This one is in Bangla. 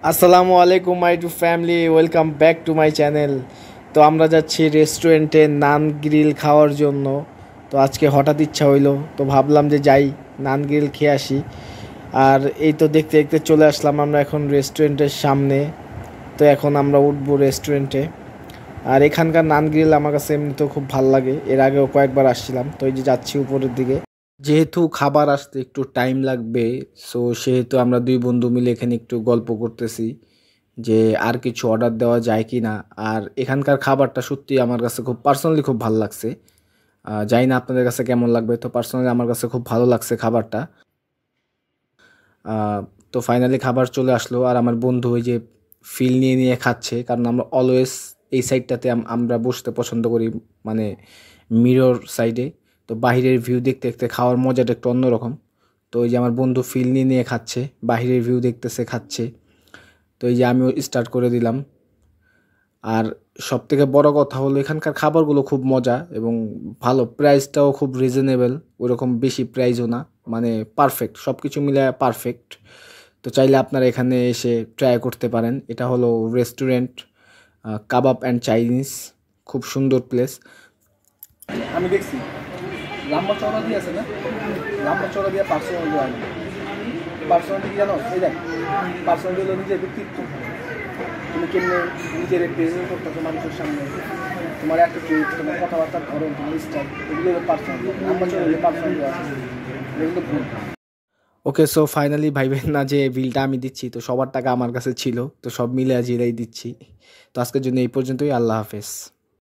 আসসালামু আলাইকুম my to family, welcome back to my channel. তো আমরা যাচ্ছি রেস্টুরেন্টে নান গ্রিল খাওয়ার জন্য। তো আজকে হঠাৎ ইচ্ছা হইলো, তো ভাবলাম যে যাই নান গ্রিল খেয়ে আসি। আর এই তো দেখতে দেখতে চলে আসলাম আমরা এখন রেস্টুরেন্টের সামনে। তো এখন আমরা উঠবো রেস্টুরেন্টে। আর এখানকার নান গ্রিল আমার কাছে এমনিতেও খুব ভালো লাগে, এর আগেও কয়েকবার আসছিলাম। তো এই যে যাচ্ছি উপরের দিকে, যেহেতু খাবার আসতে একটু টাইম লাগবে, সো সেহেতু আমরা দুই বন্ধু মিলে এখানে একটু গল্প করতেছি যে আর কিছু অর্ডার দেওয়া যায় কি না। আর এখানকার খাবারটা সত্যি আমার কাছে খুব পার্সোনালি খুব ভালো লাগছে। জানি না আপনাদের কাছে কেমন লাগবে, তো পার্সোনালি আমার কাছে খুব ভালো লাগছে খাবারটা। আহ, তো ফাইনালি খাবার চলে আসলো, আর আমার বন্ধু ওই যে ফিল নিয়ে নিয়ে খাচ্ছে, কারণ আমরা অলওয়েজ এই সাইডটাতে আমরা বসতে পছন্দ করি, মানে মিরর সাইডে। তো বাহিরের ভিউ দেখতে দেখতে খাওয়ার মজাটা একটু অন্যরকম। তো ওই যে আমার বন্ধু ফিল নিয়ে নিয়ে খাচ্ছে, বাহিরের ভিউ দেখতেছে, খাচ্ছে। তো এই যে আমিও স্টার্ট করে দিলাম। আর সবথেকে বড় কথা হলো এখানকার খাবারগুলো খুব মজা এবং ভালো, প্রাইসটাও খুব রিজনেবল, ওরকম বেশি প্রাইসও না, মানে পারফেক্ট, সব কিছু মিলে পারফেক্ট। তো চাইলে আপনারা এখানে এসে ট্রাই করতে পারেন। এটা হলো রেস্টুরেন্ট কাবাব অ্যান্ড চাইনিজ, খুব সুন্দর প্লেস। আমি দেখছি লম্বা চওড়া দিয়ে আছে না, লম্বা চওড়া দিয়ে পার্সোনাল দেওয়া নেই। পার্সোনালিটি কি জানো, এই দেখ পার্সোনালিটি হলো নিজের ব্যক্তিত্ব। তুমি কেমনে নিজের প্রেজেন্ট করতেছো মানুষের সামনে, তোমার অ্যাটিটিউড, তোমার কথাবার্তার ধরন, তোমার স্টাইল, এগুলো হলো পার্সোনাল। লম্বা চওড়া দিয়ে পার্সোনাল দেওয়া আছে, এগুলো ভুল। ওকে, সো ফাইনালি ভাইবেন না যে বিলটা আমি দিচ্ছি, তো সবার টাকা আমার কাছে ছিল, তো সব মিলে আজ এরাই দিচ্ছি। তো আজকের জন্য এই পর্যন্তই, আল্লাহ হাফেজ।